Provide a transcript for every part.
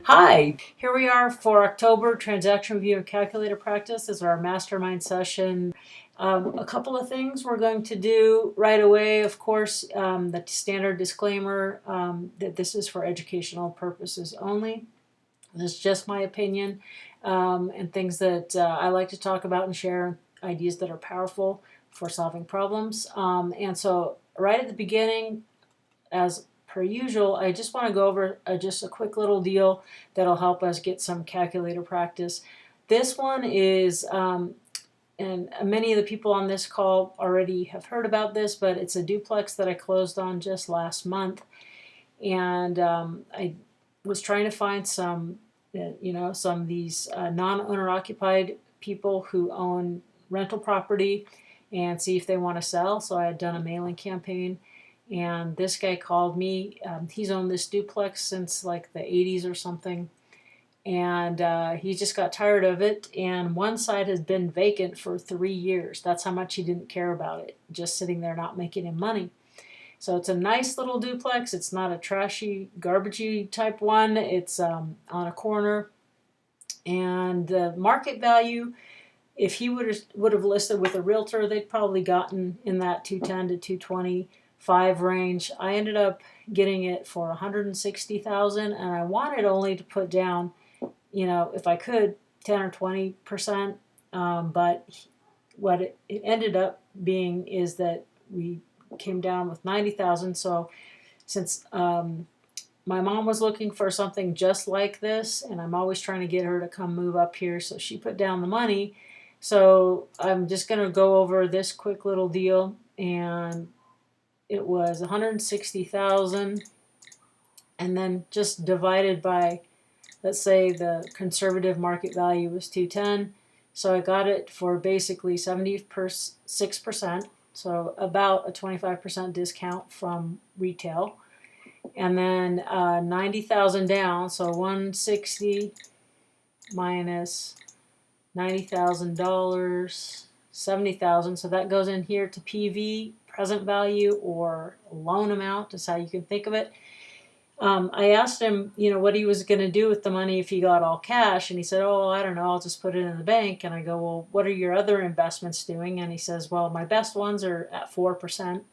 Hi, here we are for October transaction review and calculator practice. This is our mastermind session. A couple of things we're going to do right away. Of course, the standard disclaimer that this is for educational purposes only. This is just my opinion and things that I like to talk about and share, ideas that are powerful for solving problems. And so right at the beginning, as per usual, I just want to go over just a quick little deal that'll help us get some calculator practice. This one is, and many of the people on this call already have heard about this, but it's a duplex that I closed on just last month. And I was trying to find some of these non-owner occupied people who own rental property and see if they want to sell. So I had done a mailing campaign. And this guy called me. He's owned this duplex since like the 80s or something. And he just got tired of it. And one side has been vacant for 3 years. That's how much he didn't care about it, just sitting there not making him money. So it's a nice little duplex. It's not a trashy, garbagey type one. It's on a corner. And the market value, if he would have listed with a realtor, they'd probably gotten in that 210 to 225 range. I ended up getting it for $160,000, and I wanted only to put down, if I could, 10 or 20%. But what it ended up being is that we came down with $90,000. So since my mom was looking for something just like this, and I'm always trying to get her to come move up here, so she put down the money. So I'm just going to go over this quick little deal, and it was $160,000, and then just divided by, let's say the conservative market value was 210. So I got it for basically 76%, so about a 25% discount from retail. And then 90,000 down, so 160 minus $90,000, 70,000. So that goes in here to PV, present value, or loan amount is how you can think of it. I asked him, what he was going to do with the money if he got all cash, and he said, "Oh, I don't know, I'll just put it in the bank." And I go, "Well, what are your other investments doing?" And he says, "Well, my best ones are at 4%.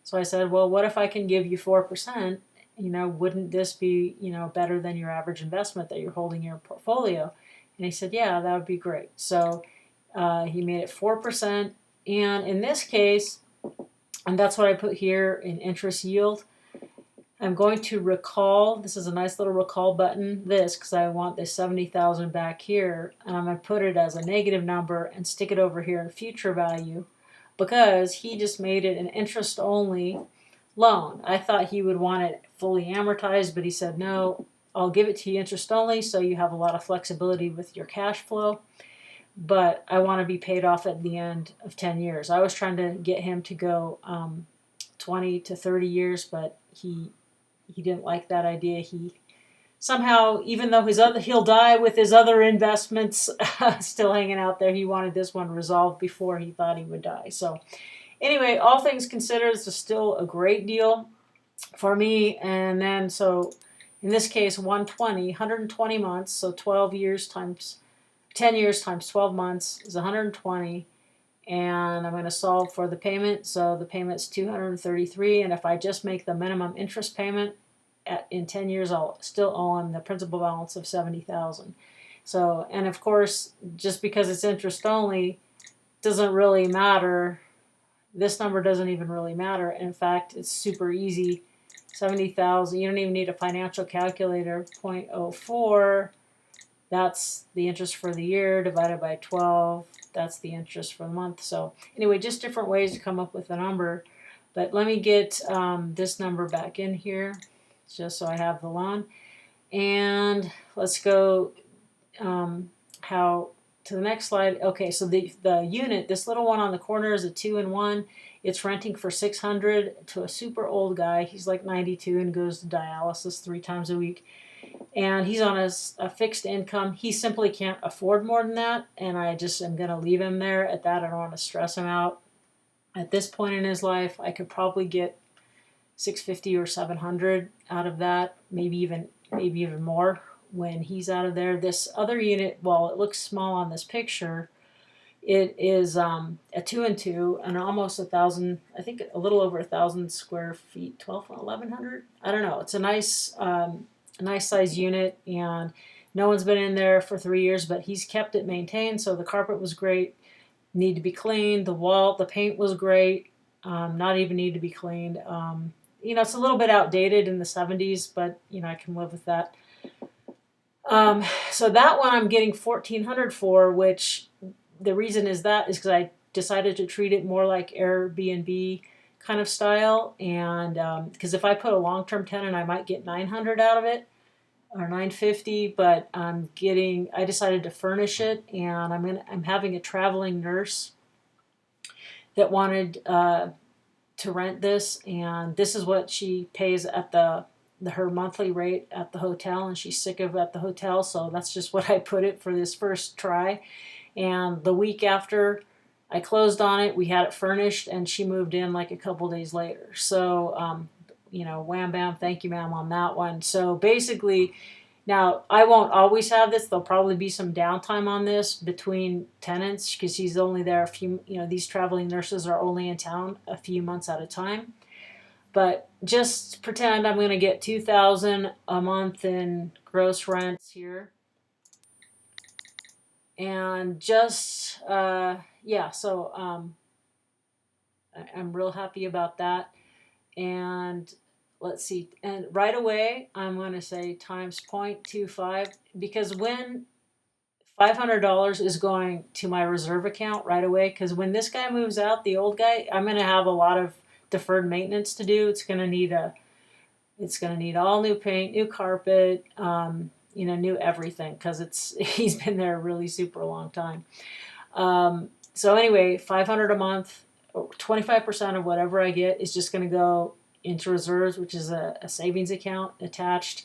So I said, "Well, what if I can give you 4%? Wouldn't this be, better than your average investment that you're holding in your portfolio?" And he said, "Yeah, that would be great." So he made it 4%. And in this case, and that's what I put here in interest yield, I'm going to recall, this is a nice little recall button, because I want this 70,000 back here, and I'm going to put it as a negative number and stick it over here in future value, because he just made it an interest-only loan. I thought he would want it fully amortized, but he said, "No, I'll give it to you interest only, so you have a lot of flexibility with your cash flow, but I want to be paid off at the end of 10 years. I was trying to get him to go 20 to 30 years, but he didn't like that idea. He somehow, even though he'll die with his other investments still hanging out there, he wanted this one resolved before he thought he would die. So anyway, all things considered, this is still a great deal for me. And then, so in this case, 120 months, so 12 years times 10 years times 12 months is 120. And I'm going to solve for the payment. So the payment's 233, and if I just make the minimum interest payment in 10 years, I'll still owe him the principal balance of 70,000. So, and of course, just because it's interest only doesn't really matter. This number doesn't even really matter. In fact, it's super easy. 70,000. You don't even need a financial calculator. 0.04. That's the interest for the year divided by 12. That's the interest for the month. So anyway, just different ways to come up with a number. But let me get this number back in here just so I have the loan. And let's go to the next slide. Okay, so the unit, this little one on the corner, is a 2-in-1. It's renting for $600 to a super old guy. He's like 92 and goes to dialysis 3 times a week. And he's on a fixed income. He simply can't afford more than that, and I just am going to leave him there at that. I don't want to stress him out. At this point in his life, I could probably get 650 or 700 out of that, maybe even more when he's out of there. This other unit, while it looks small on this picture, it is a 2 and 2 and almost 1,000. I think a little over 1,000 square feet, 1,100. I don't know. It's a nice size unit, and no one's been in there for 3 years, but he's kept it maintained. So the carpet was great, need to be cleaned. The paint was great, not even need to be cleaned. It's a little bit outdated in the 70s, but I can live with that. So that one I'm getting 1,400 for, which the reason is because I decided to treat it more like Airbnb kind of style, and because if I put a long-term tenant, I might get 900 out of it or 950, but I decided to furnish it, and I'm having a traveling nurse that wanted to rent this, and this is what she pays at her monthly rate at the hotel, and she's sick of at the hotel, so that's just what I put it for this first try. And the week after I closed on it, we had it furnished, and she moved in like a couple days later. So, wham bam, thank you, ma'am, on that one. So basically, now I won't always have this. There'll probably be some downtime on this between tenants because she's only there these traveling nurses are only in town a few months at a time. But just pretend I'm going to get $2,000 a month in gross rents here. And just, so I'm real happy about that. And let's see, and right away, I'm going to say times 0.25, because when $500 is going to my reserve account right away, because when this guy moves out, the old guy, I'm going to have a lot of deferred maintenance to do. It's going to need all new paint, new carpet, new everything, because he's been there a really super long time. So anyway, $500 a month, 25% of whatever I get is just going to go into reserves, which is a savings account attached.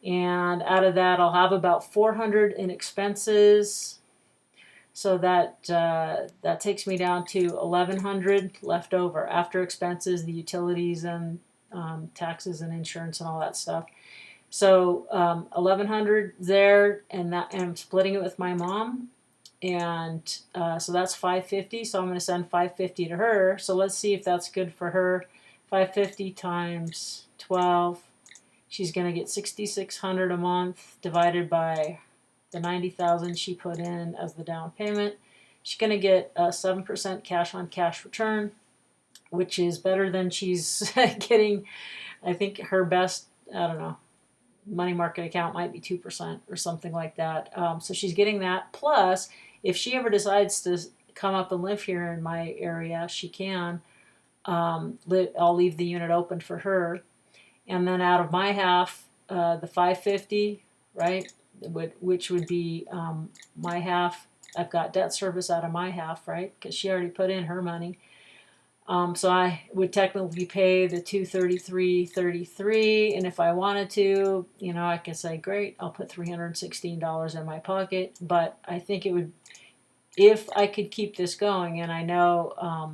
And out of that, I'll have about $400 in expenses. So that takes me down to $1,100 left over after expenses, the utilities and taxes and insurance and all that stuff. So $1,100 there, and I'm splitting it with my mom, and so that's $550. So I'm going to send $550 to her. So let's see if that's good for her. $550 times 12. She's going to get $6,600 a month divided by the $90,000 she put in as the down payment. She's going to get a 7% cash on cash return, which is better than she's getting. I think her best, I don't know, money market account might be 2% or something like that. So she's getting that. Plus, if she ever decides to come up and live here in my area, she can. I'll leave the unit open for her. And then out of my half, the $550, right, which would be my half. I've got debt service out of my half, right, because she already put in her money. So I would technically pay the $233.33, and if I wanted to, I could say, great, I'll put $316 in my pocket. But I think it would, if I could keep this going, and I know,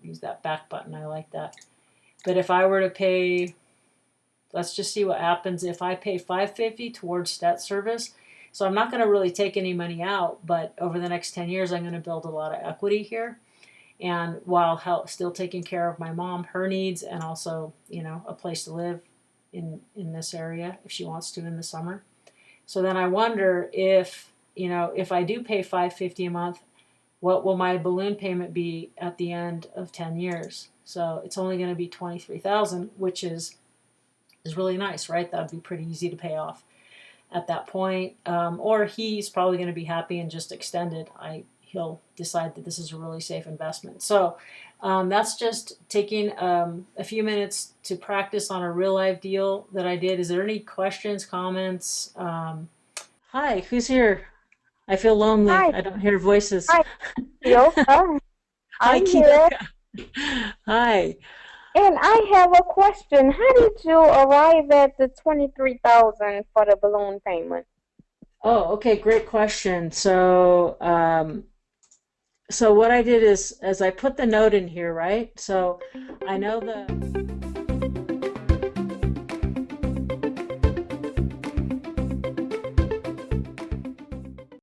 use that back button, I like that. But if I were to pay, let's just see what happens if I pay $550 towards debt service. So I'm not going to really take any money out, but over the next 10 years, I'm going to build a lot of equity here. And while still taking care of my mom, her needs, and also, a place to live in this area if she wants to in the summer. So then I wonder if I do pay $550 a month, what will my balloon payment be at the end of 10 years? So it's only going to be $23,000, which is really nice, right? That would be pretty easy to pay off at that point. Or he's probably going to be happy and just extend it. He'll decide that this is a really safe investment. So that's just taking a few minutes to practice on a real life deal that I did. Is there any questions, comments? Hi, who's here? I feel lonely. Hi, I don't hear voices. hi, Yoka. Hi, I'm here, Kiyoka. Hi. and I have a question. How did you arrive at the 23,000 for the balloon payment? Oh, okay, great question. So what I did is, as I put the note in here, right? So I know the